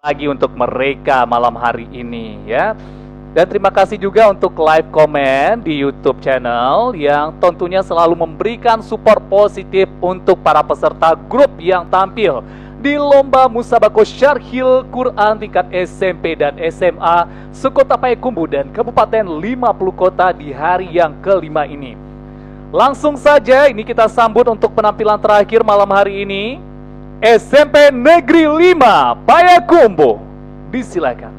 lagi untuk mereka malam hari ini ya. Dan terima kasih juga untuk live comment di YouTube channel yang tentunya selalu memberikan support positif untuk para peserta grup yang tampil di Lomba Musabaqah Syarhil Quran tingkat SMP dan SMA sekota Payakumbuh dan Kabupaten 50 kota di hari yang kelima ini. Langsung saja ini kita sambut untuk penampilan terakhir malam hari ini. SMP Negeri 5 Payakumbuh, disilakan.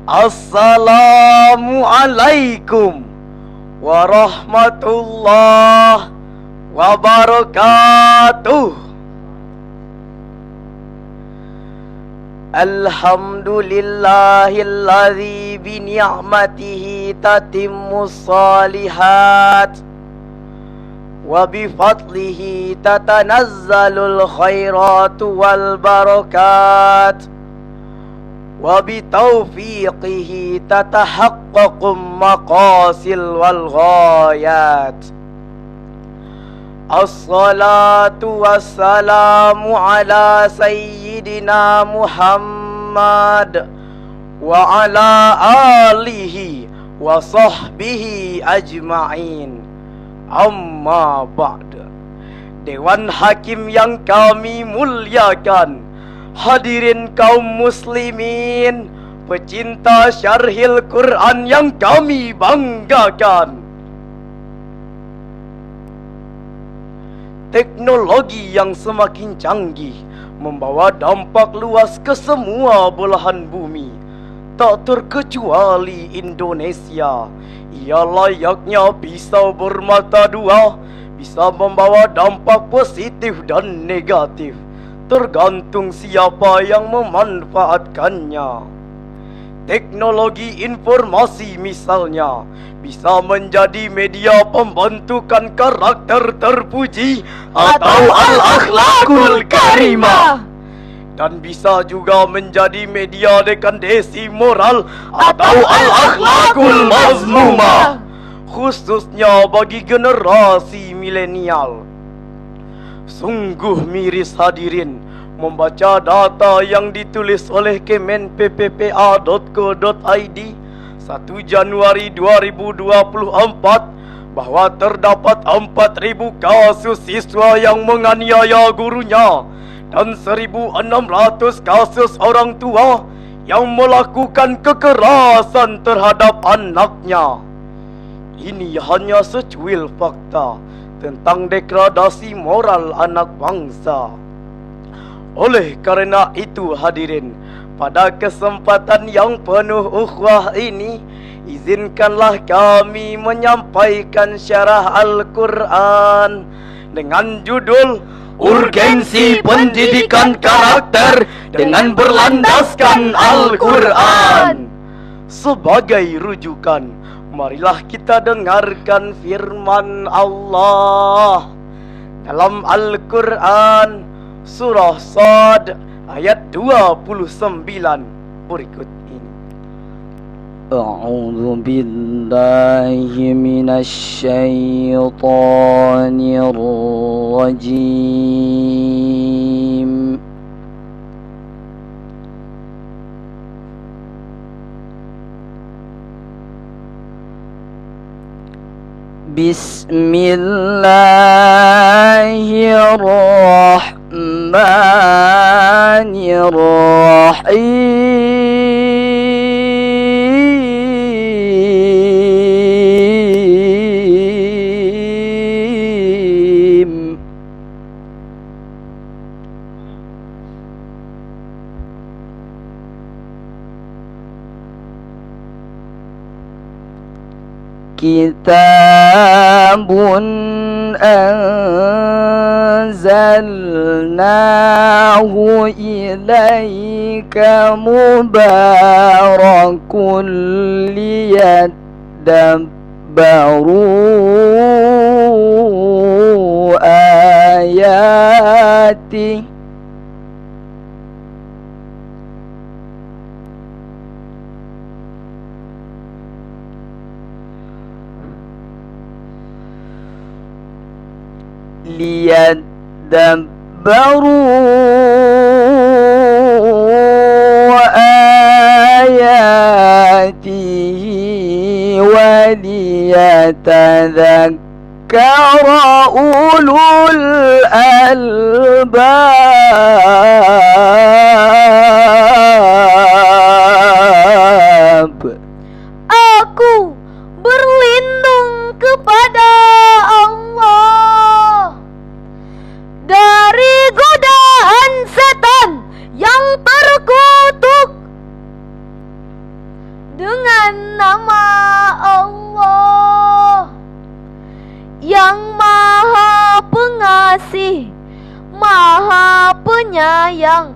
Assalamualaikum warahmatullahi wabarakatuh. Alhamdulillahilladzi bi ni'matihi tatimmus shalihat wa bi fadlihi tatanazzalul khairatu wal barakat wa bi taufiqihi tatahaqqaqum maqasil wal ghayat. Assalatu wassalamu ala sayyidina Muhammad wa ala alihi wa sahbihi ajma'in. Amma ba'da. Dewan Hakim yang kami muliakan, hadirin kaum muslimin, pecinta syarhil Quran yang kami banggakan. Teknologi yang semakin canggih membawa dampak luas ke semua belahan bumi, tak terkecuali Indonesia. Ia layaknya pisau bermata dua, bisa membawa dampak positif dan negatif, tergantung siapa yang memanfaatkannya. Teknologi informasi misalnya bisa menjadi media pembentukan karakter terpuji atau al-akhlakul karimah, dan bisa juga menjadi media dekadesi moral atau al-akhlakul mazmumah, khususnya bagi generasi milenial. Sungguh miris hadirin membaca data yang ditulis oleh Kemen pppa.co.id 1 Januari 2024 bahwa terdapat 4.000 kasus siswa yang menganiaya gurunya dan 1.600 kasus orang tua yang melakukan kekerasan terhadap anaknya. Ini hanya secuil fakta tentang degradasi moral anak bangsa. Oleh karena itu hadirin, pada kesempatan yang penuh ukhuwah ini, izinkanlah kami menyampaikan syarah Al-Quran dengan judul Urgensi Pendidikan Karakter dengan Berlandaskan Al-Quran. Sebagai rujukan, marilah kita dengarkan firman Allah dalam Al-Quran Surah Sad ayat 29 berikut ini. A'udzu billahi minasy syaithanir rajim. Bismillahirrahmanirrahim. kitabun anzalnahu ilaika mubarakun liyadabbaru ayati. liyadabbaru ayatihi wa liyatadhakkara ulul albab. Aku berlindung kepada Allah dari godaan setan yang terkutuk. Dengan nama Allah yang Maha Pengasih, Maha Penyayang.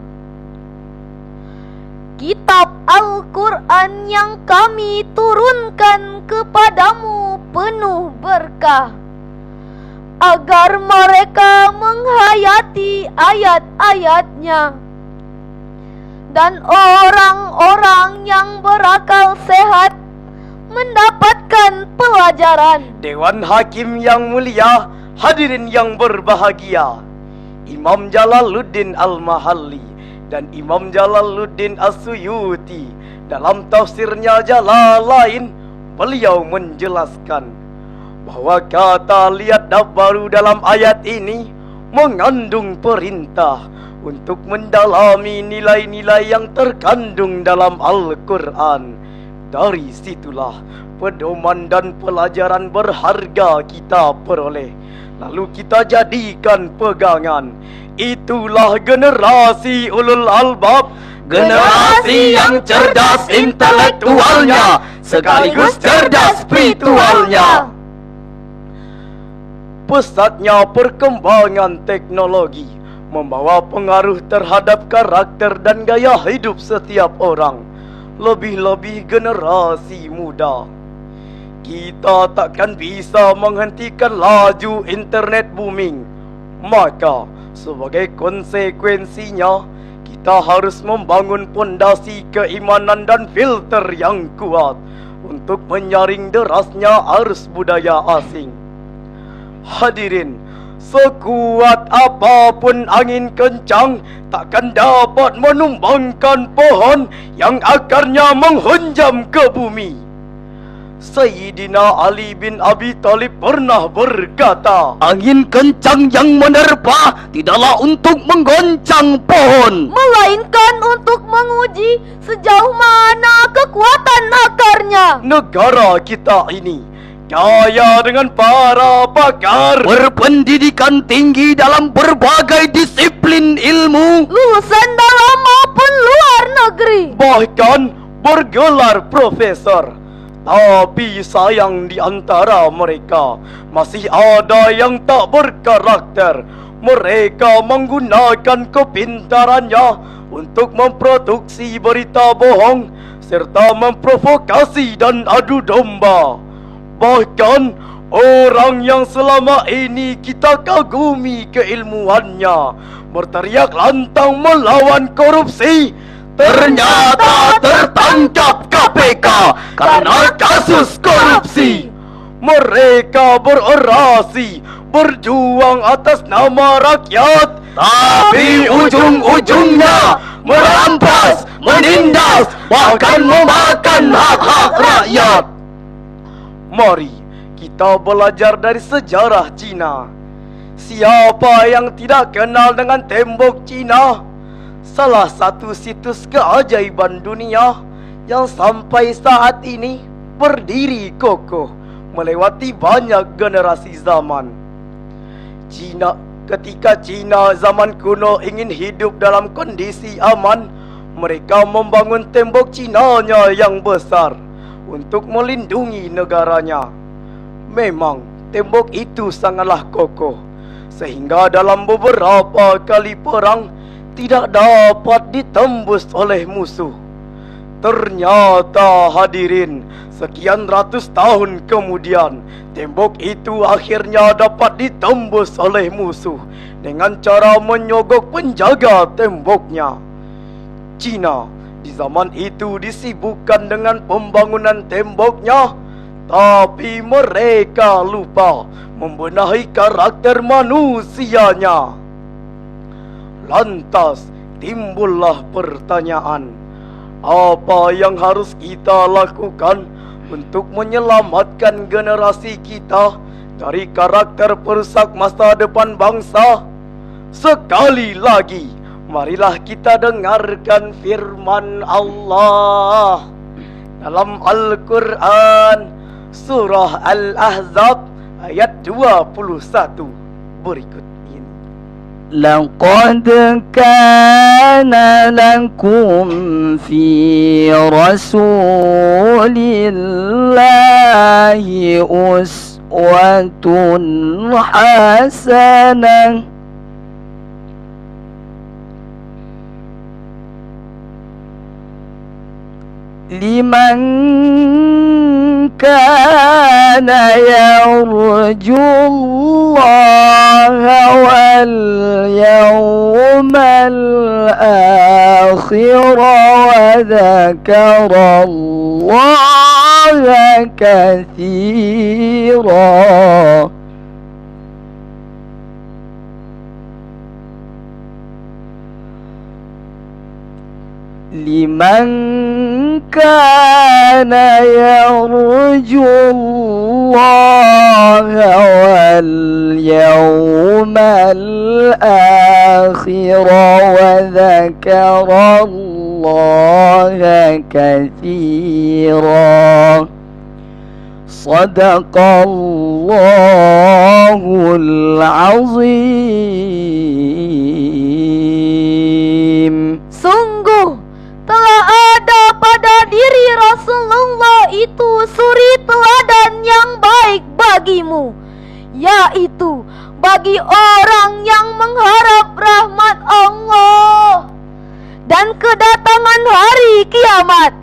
Kitab Al-Quran yang kami turunkan kepadamu penuh berkah, agar mereka menghayati ayat-ayatnya, dan orang-orang yang berakal sehat mendapatkan pelajaran. Dewan Hakim yang mulia, hadirin yang berbahagia, Imam Jalaluddin Al-Mahalli dan Imam Jalaluddin As-Suyuti dalam tafsirnya Jalalain, beliau menjelaskan bahwa kata liyadabbaru dalam ayat ini mengandung perintah untuk mendalami nilai-nilai yang terkandung dalam Al-Quran. Dari situlah pedoman dan pelajaran berharga kita peroleh, lalu kita jadikan pegangan. Itulah generasi ulul albab, generasi yang cerdas intelektualnya sekaligus cerdas spiritualnya. Pesatnya perkembangan teknologi membawa pengaruh terhadap karakter dan gaya hidup setiap orang, lebih-lebih generasi muda. Kita takkan bisa menghentikan laju internet booming. Maka sebagai konsekuensinya, kita harus membangun pondasi keimanan dan filter yang kuat untuk menyaring derasnya arus budaya asing. Hadirin, sekuat apapun angin kencang takkan dapat menumbangkan pohon yang akarnya menghunjam ke bumi. Sayyidina Ali bin Abi Thalib pernah berkata, angin kencang yang menerpa tidaklah untuk menggoncang pohon, melainkan untuk menguji sejauh mana kekuatan akarnya. Negara kita ini kaya dengan para pakar berpendidikan tinggi dalam berbagai disiplin ilmu, Lulusan dalam maupun luar negeri, bahkan bergelar profesor. Tapi sayang, di antara mereka masih ada yang tak berkarakter. Mereka menggunakan kepintarannya untuk memproduksi berita bohong serta memprovokasi dan adu domba. Bahkan orang yang selama ini kita kagumi keilmuannya berteriak lantang melawan korupsi, ternyata tertangkap KPK karena kasus korupsi. Mereka berorasi, berjuang atas nama rakyat, tapi ujung-ujungnya merampas, menindas, bahkan memakan hak-hak rakyat. Mari kita belajar dari sejarah Cina. Siapa yang tidak kenal dengan tembok Cina? Salah satu situs keajaiban dunia yang sampai saat ini berdiri kokoh melewati banyak generasi zaman. Ketika Cina zaman kuno ingin hidup dalam kondisi aman, mereka membangun tembok Cinanya yang besar untuk melindungi negaranya. Memang tembok itu sangatlah kokoh, sehingga dalam beberapa kali perang tidak dapat ditembus oleh musuh. Ternyata hadirin, sekian ratus tahun kemudian, tembok itu akhirnya dapat ditembus oleh musuh dengan cara menyogok penjaga temboknya. Cina di zaman itu disibukkan dengan pembangunan temboknya, tapi mereka lupa membenahi karakter manusianya. Lantas timbullah pertanyaan, apa yang harus kita lakukan untuk menyelamatkan generasi kita dari karakter perusak masa depan bangsa? Sekali lagi, marilah kita dengarkan firman Allah dalam Al-Quran Surah Al-Ahzab ayat 21 berikut ini. لقد كان لكم في رسول الله أسوة حسنة لمن كان يرجو الله واليوم الآخر وذكر الله كثيرا. لمن كان يرجو الله واليوم الآخر وذكر الله كثيرا. صدق الله العظيم. Sungguh telah ada pada diri Rasulullah itu suri teladan yang baik bagimu, yaitu bagi orang yang mengharap rahmat Allah dan kedatangan hari kiamat,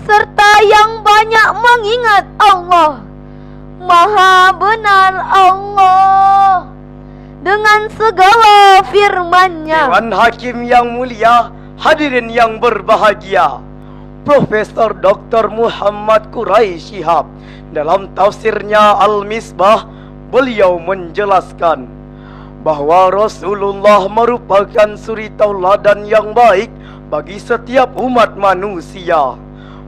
serta yang banyak mengingat Allah. Maha benar Allah dengan segala firman-Nya. Dewan Hakim yang mulia, hadirin yang berbahagia, Profesor Dr. Muhammad Quraish Shihab dalam tafsirnya Al-Misbah, beliau menjelaskan bahwa Rasulullah merupakan suri tauladan yang baik bagi setiap umat manusia.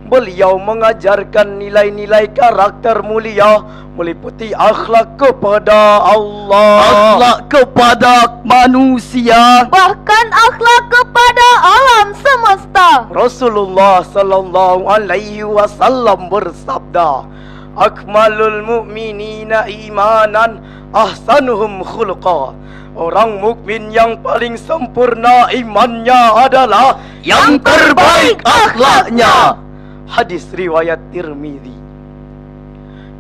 Beliau mengajarkan nilai-nilai karakter mulia meliputi akhlak kepada Allah, akhlak kepada manusia, bahkan akhlak kepada alam semesta. Rasulullah sallallahu alaihi wasallam bersabda, "Akmalul mu'minina imanan ahsanuhum khuluqa." Orang mukmin yang paling sempurna imannya adalah yang terbaik akhlaknya. Hadis riwayat Tirmizi.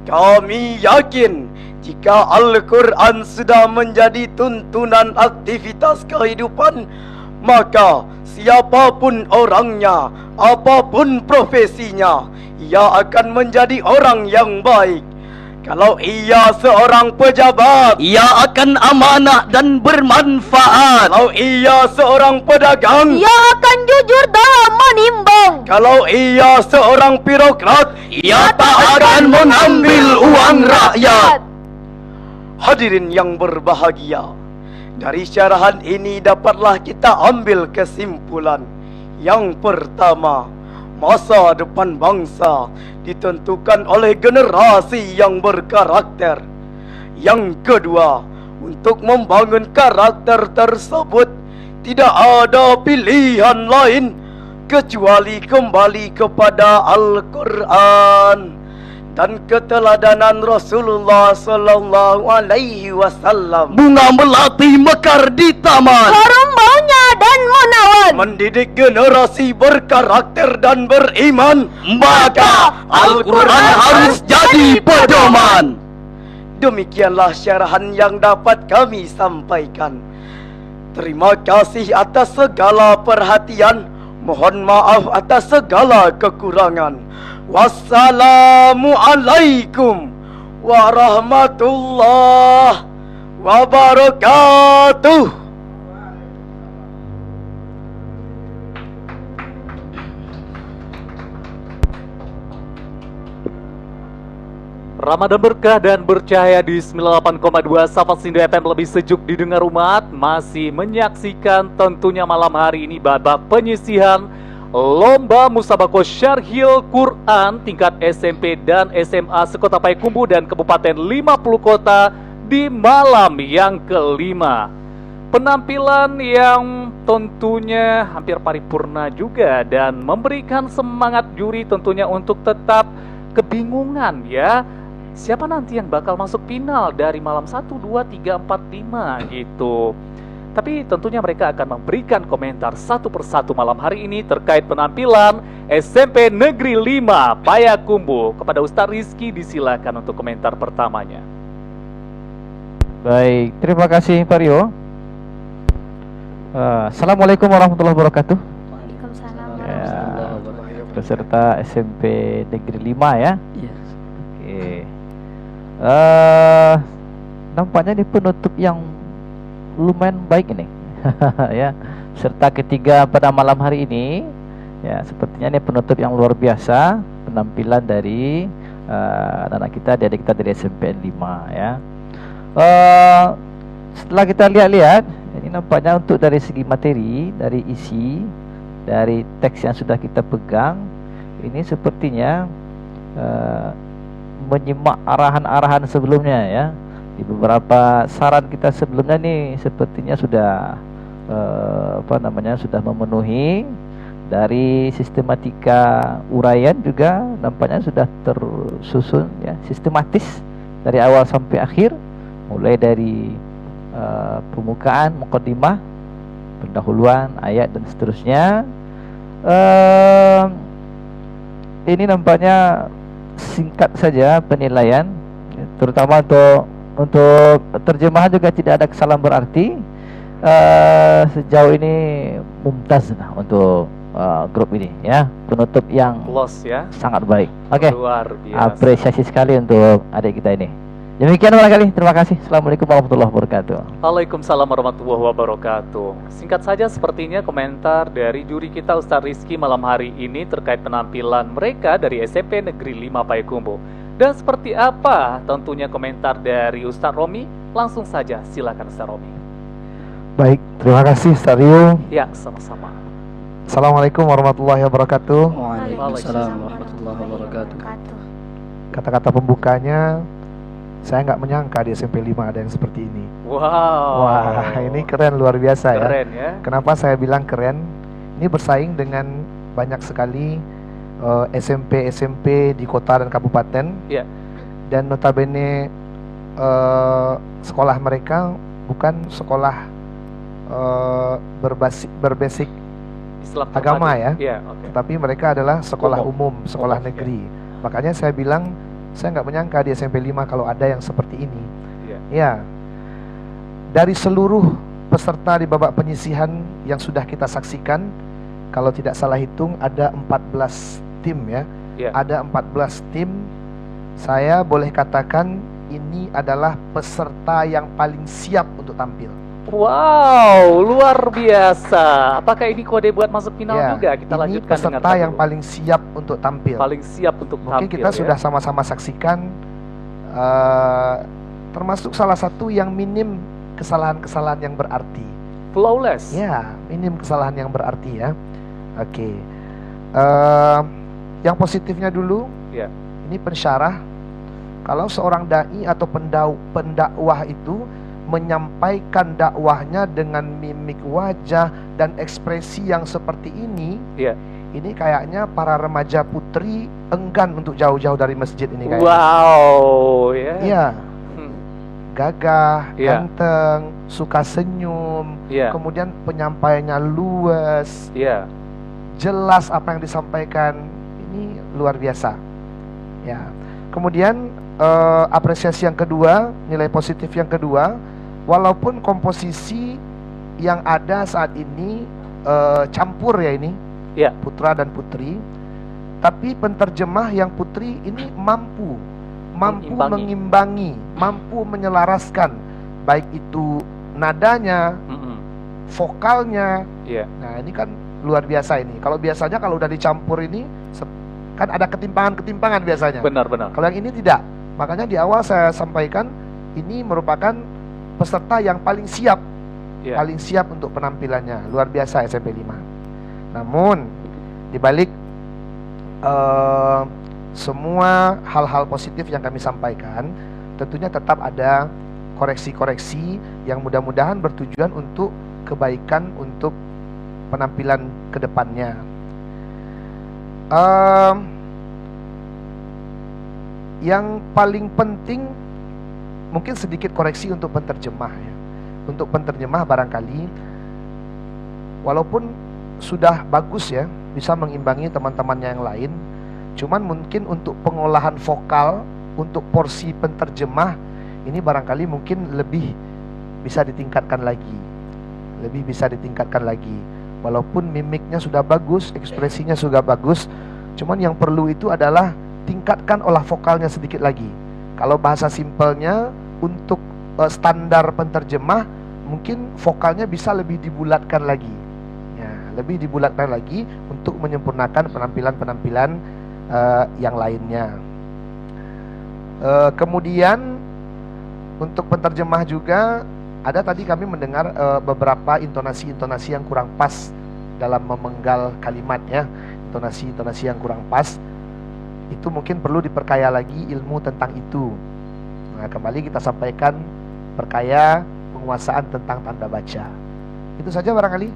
Kami yakin jika Al-Quran sudah menjadi tuntunan aktivitas kehidupan, maka siapapun orangnya, apapun profesinya, ia akan menjadi orang yang baik. Kalau ia seorang pejabat, ia akan amanah dan bermanfaat. kalau ia seorang pedagang, Ia akan jujur dalam menimbang. kalau ia seorang birokrat, Ia tak akan mengambil uang rakyat. Hadirin yang berbahagia, dari syarahan ini dapatlah kita ambil kesimpulan. Yang pertama, masa depan bangsa ditentukan oleh generasi yang berkarakter. Yang kedua, untuk membangun karakter tersebut tidak ada pilihan lain kecuali kembali kepada Al-Quran dan keteladanan Rasulullah sallallahu alaihi wasallam. Bunga melati mekar di taman, Harum baunya dan menawan. Mendidik generasi berkarakter dan beriman, maka Al-Quran harus jadi pedoman. Demikianlah syarahan yang dapat kami sampaikan. Terima kasih atas segala perhatian. Mohon maaf atas segala kekurangan. Wassalamualaikum warahmatullahi wabarakatuh. Ramadan berkah dan bercahaya di 98,2 Safasindo FM lebih sejuk didengar umat. Masih menyaksikan tentunya malam hari ini babak penyisihan Lomba Musabakoh Syarhil Quran tingkat SMP dan SMA sekota Payakumbuh dan Kabupaten 50 kota di malam yang kelima. Penampilan yang tentunya hampir paripurna juga dan memberikan semangat juri tentunya untuk tetap kebingungan ya. Siapa nanti yang bakal masuk final dari malam 1, 2, 3, 4, 5 gitu. Tapi tentunya mereka akan memberikan komentar satu persatu malam hari ini terkait penampilan SMP Negeri 5 Payakumbuh. Kepada Ustaz Rizky disilakan untuk komentar pertamanya. Baik, terima kasih Pak Rio. Assalamualaikum warahmatullahi wabarakatuh. Waalaikumsalam Ya, warahmatullahi wabarakatuh. peserta SMP Negeri 5 ya. Iya. Oke. Nampaknya ini penutup yang lumayan baik ini. Ya, serta ketiga pada malam hari ini ya, sepertinya ini penutup yang luar biasa penampilan dari anak-anak kita, adik kita dari SMP 5 ya. Setelah kita lihat-lihat, ini nampaknya untuk dari segi materi, dari isi, dari teks yang sudah kita pegang, ini sepertinya menyimak arahan-arahan sebelumnya ya. Di beberapa saran kita sebelumnya nih sepertinya sudah sudah memenuhi. Dari sistematika uraian juga nampaknya sudah tersusun ya, sistematis dari awal sampai akhir, mulai dari pembukaan, muqaddimah, pendahuluan, ayat dan seterusnya. Ini nampaknya singkat saja penilaian, terutama untuk terjemahan juga tidak ada kesalahan berarti. Sejauh ini mumtaz untuk grup ini ya, penutup yang Close ya. sangat baik. Oke, Luar biasa. apresiasi sekali untuk adik kita ini. Demikian barangkali, terima kasih. Assalamualaikum warahmatullahi wabarakatuh. Waalaikumsalam warahmatullahi wabarakatuh. Singkat saja sepertinya komentar dari juri kita Ustaz Rizky malam hari ini terkait penampilan mereka dari SMP Negeri 5 Payakumbuh. Dan seperti apa tentunya komentar dari Ustaz Romi? Langsung saja silakan Ustaz Romi. Baik, terima kasih Ustaz Rio. Ya, sama-sama. Assalamualaikum warahmatullahi wabarakatuh. Waalaikumsalam warahmatullahi wabarakatuh. Kata-kata pembukanya, saya nggak menyangka di SMP 5 ada yang seperti ini. Wow. Wah, ini keren, luar biasa ya. Keren ya. Kenapa saya bilang keren? Ini bersaing dengan banyak sekali SMP di kota dan kabupaten. Iya. Dan notabene sekolah mereka bukan sekolah berbasic Islam agama terpadu. ya. Iya, oke. Tapi mereka adalah sekolah umum, sekolah Umum, negeri. Makanya saya bilang, saya nggak menyangka di SMP 5 kalau ada yang seperti ini. Iya. Ya, dari seluruh peserta di babak penyisihan yang sudah kita saksikan, kalau tidak salah hitung ada 14 tim ya. Iya. Ada 14 tim. Saya boleh katakan ini adalah peserta yang paling siap untuk tampil. Wow, luar biasa. Apakah ini kode buat masuk final Ya, juga? Kita ini lanjutkan dengan peserta yang paling siap untuk tampil. paling siap untuk Mungkin tampil kita ya. sudah sama-sama saksikan, termasuk salah satu yang minim kesalahan-kesalahan yang berarti. Flawless. Ya, minim kesalahan yang berarti ya. Oke. Yang positifnya dulu, Ya. ini pensyarah. Kalau seorang dai atau pendakwah itu menyampaikan dakwahnya dengan mimik wajah dan ekspresi yang seperti ini, Iya. ini kayaknya para remaja putri enggan untuk jauh-jauh dari masjid ini kayaknya. Wow, ya. Iya, Hmm, gagah, Iya. ganteng, suka senyum, Iya. kemudian penyampaiannya luas, Iya. jelas apa yang disampaikan, ini luar biasa. Ya. Kemudian apresiasi yang kedua, nilai positif yang kedua, walaupun komposisi yang ada saat ini campur ya ini, Ya. putra dan putri, tapi penterjemah yang putri ini mampu mengimbangi, mampu menyelaraskan, baik itu nadanya, vokalnya. Iya. Nah ini kan luar biasa ini. Kalau biasanya kalau udah dicampur ini kan ada ketimpangan biasanya. Benar-benar. Kalau yang ini tidak. Makanya di awal saya sampaikan ini merupakan peserta yang paling siap, Iya. paling siap untuk penampilannya. Luar biasa SMP 5. Namun dibalik semua hal-hal positif yang kami sampaikan, tentunya tetap ada koreksi-koreksi yang mudah-mudahan bertujuan untuk kebaikan untuk penampilan kedepannya. Yang paling penting mungkin sedikit koreksi untuk penterjemah ya. Untuk penterjemah barangkali walaupun sudah bagus ya, bisa mengimbangi teman-temannya yang lain, cuman mungkin untuk pengolahan vokal, untuk porsi penterjemah ini barangkali mungkin lebih bisa ditingkatkan lagi. Lebih bisa ditingkatkan lagi. Walaupun mimiknya sudah bagus, ekspresinya sudah bagus, cuman yang perlu itu adalah tingkatkan olah vokalnya sedikit lagi. Kalau bahasa simpelnya untuk standar penterjemah mungkin vokalnya bisa lebih dibulatkan lagi. Ya, lebih dibulatkan lagi untuk menyempurnakan penampilan-penampilan yang lainnya. Kemudian untuk penterjemah juga ada tadi kami mendengar beberapa intonasi-intonasi yang kurang pas dalam memenggal kalimat ya. Intonasi-intonasi yang kurang pas itu mungkin perlu diperkaya lagi ilmu tentang itu. Nah, kembali kita sampaikan perkaya penguasaan tentang tanda baca. Itu saja barangkali,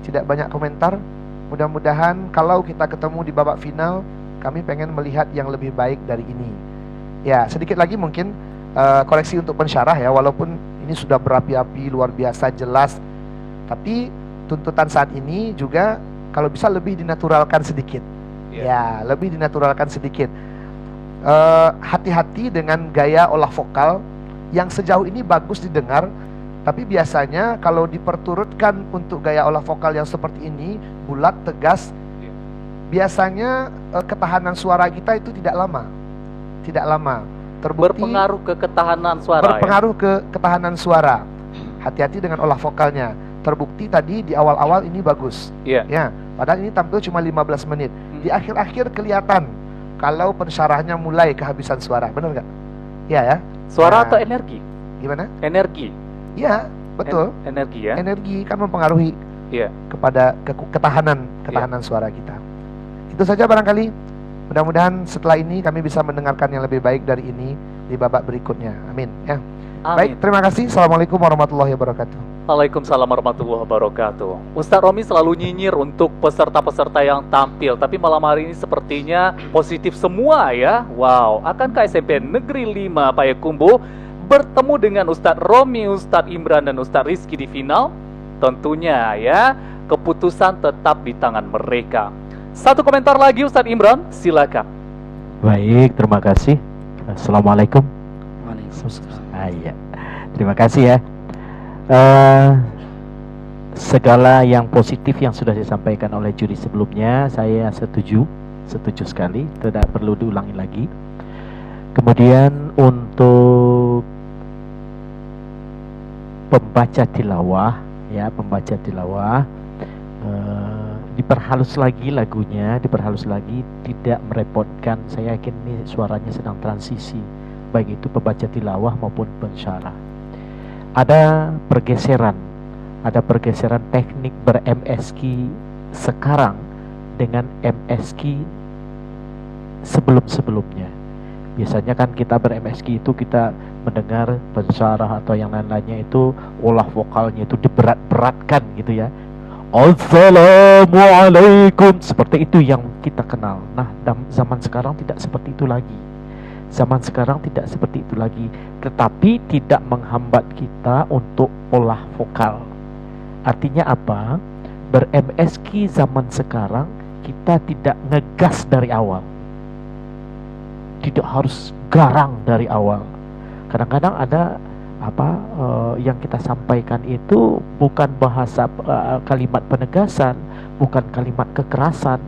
tidak banyak komentar. Mudah-mudahan kalau kita ketemu di babak final, kami pengen melihat yang lebih baik dari ini. Ya, sedikit lagi mungkin koreksi untuk pensyarah ya, walaupun ini sudah berapi-api luar biasa jelas, tapi tuntutan saat ini juga kalau bisa lebih dinaturalkan sedikit. Ya, lebih dinaturalkan sedikit. Hati-hati dengan gaya olah vokal yang sejauh ini bagus didengar, tapi biasanya kalau diperturutkan untuk gaya olah vokal yang seperti ini, bulat, tegas, biasanya ketahanan suara kita itu tidak lama. Tidak lama. Terbukti Berpengaruh ke ketahanan suara. berpengaruh ke ketahanan suara. Hati-hati dengan olah vokalnya. Terbukti tadi di awal-awal ini bagus. Iya. Ya, padahal ini tampil cuma 15 menit. Di akhir-akhir kelihatan kalau pensyarahnya mulai kehabisan suara. Benar nggak? Iya ya. Suara Nah, atau energi? Gimana? Energi. Iya, betul. Energi ya. Energi kan mempengaruhi Iya. kepada ketahanan suara kita. Itu saja barangkali. Mudah-mudahan setelah ini kami bisa mendengarkan yang lebih baik dari ini di babak berikutnya. Amin. Ya. Baik, Amin. terima kasih. Assalamualaikum warahmatullahi wabarakatuh. Waalaikumsalam warahmatullahi wabarakatuh. Ustadz Romi selalu nyinyir untuk peserta-peserta yang tampil, tapi malam hari ini sepertinya positif semua ya. Wow, akankah SMP Negeri 5 Payakumbuh bertemu dengan Ustadz Romi, Ustadz Imran, dan Ustadz Rizky di final? Tentunya ya, keputusan tetap di tangan mereka. Satu komentar lagi Ustadz Imran, silakan. Baik, terima kasih. Assalamualaikum. Iya. Terima kasih ya. Segala yang positif yang sudah disampaikan oleh juri sebelumnya, saya setuju sekali, tidak perlu diulangi lagi. Kemudian untuk pembaca tilawah, ya pembaca tilawah, diperhalus lagi lagunya, diperhalus lagi, tidak merepotkan. Saya yakin ini suaranya sedang transisi, baik itu pembaca tilawah maupun pensyarah. Ada pergeseran teknik ber-MSQ sekarang dengan MSQ sebelum-sebelumnya. Biasanya kan kita ber-MSQ itu kita mendengar pensyarah atau yang lain-lainnya itu olah vokalnya itu diberat-beratkan gitu ya. Assalamualaikum, seperti itu yang kita kenal. Nah, zaman sekarang tidak seperti itu lagi. Zaman sekarang tidak seperti itu lagi, tetapi tidak menghambat kita untuk olah vokal. Artinya apa? Ber-MSQ zaman sekarang kita tidak ngegas dari awal. tidak harus garang dari awal. Kadang-kadang ada yang kita sampaikan itu bukan bahasa kalimat penegasan, bukan kalimat kekerasan,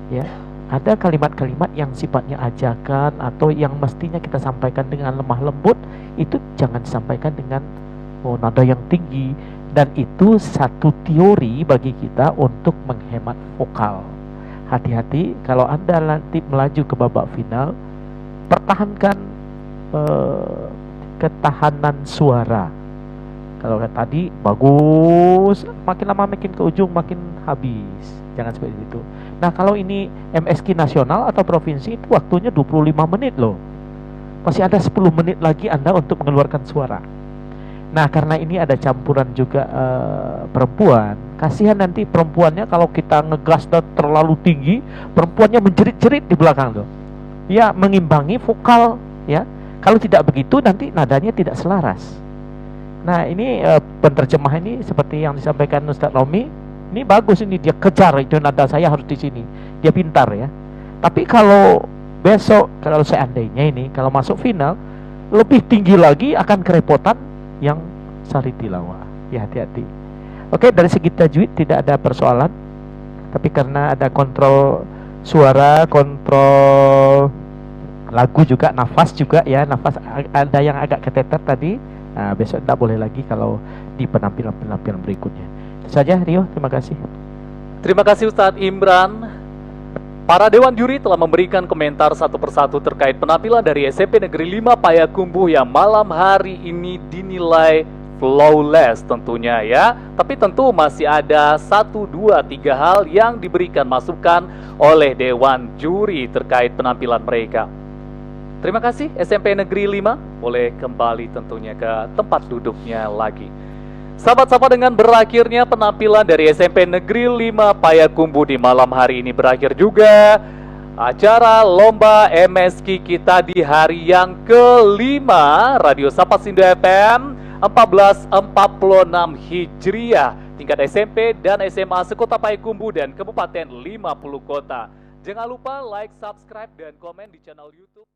ya. Ada kalimat-kalimat yang sifatnya ajakan atau yang mestinya kita sampaikan dengan lemah lembut, itu jangan disampaikan dengan nada yang tinggi, dan itu satu teori bagi kita untuk menghemat vokal. Hati-hati kalau Anda nanti melaju ke babak final, pertahankan ketahanan suara. Kalau tadi bagus, makin lama makin ke ujung makin habis. Jangan seperti itu. Nah, kalau ini MSQ nasional atau provinsi, itu waktunya 25 menit loh. Masih ada 10 menit lagi Anda untuk mengeluarkan suara. Nah, karena ini ada campuran juga perempuan, kasihan nanti perempuannya kalau kita ngegas terlalu tinggi, perempuannya menjerit-jerit di belakang tuh. Ya, mengimbangi vokal, ya. Kalau tidak begitu nanti nadanya tidak selaras. Nah, ini penerjemah ini seperti yang disampaikan Ustadz Romi, ini bagus, ini dia kejar itu nada saya harus di sini. Dia pintar ya. Tapi kalau besok, kalau seandainya ini kalau masuk final lebih tinggi lagi, akan kerepotan yang sari tilawah. Ya, hati-hati. Oke, dari segi tajwid tidak ada persoalan. Tapi karena ada kontrol suara, kontrol lagu juga, nafas juga ya, nafas ada yang agak keteter tadi. Nah, besok tidak boleh lagi kalau di penampilan-penampilan berikutnya. Itu saja Rio, terima kasih. Terima kasih Ustadz Imran. Para Dewan Juri telah memberikan komentar satu persatu terkait penampilan dari SMP Negeri 5 Payakumbuh yang malam hari ini dinilai flawless tentunya ya. Tapi tentu masih ada 1, 2, 3 hal yang diberikan masukan oleh Dewan Juri terkait penampilan mereka. Terima kasih SMP Negeri 5, boleh kembali tentunya ke tempat duduknya lagi. Sahabat-sahabat, dengan berakhirnya penampilan dari SMP Negeri 5 Payakumbuh di malam hari ini berakhir juga acara Lomba MSQ kita di hari yang kelima Radio Sapa Sindo FM 1446 Hijriah tingkat SMP dan SMA sekota Payakumbuh dan Kabupaten 50 kota. Jangan lupa like, subscribe, dan komen di channel YouTube.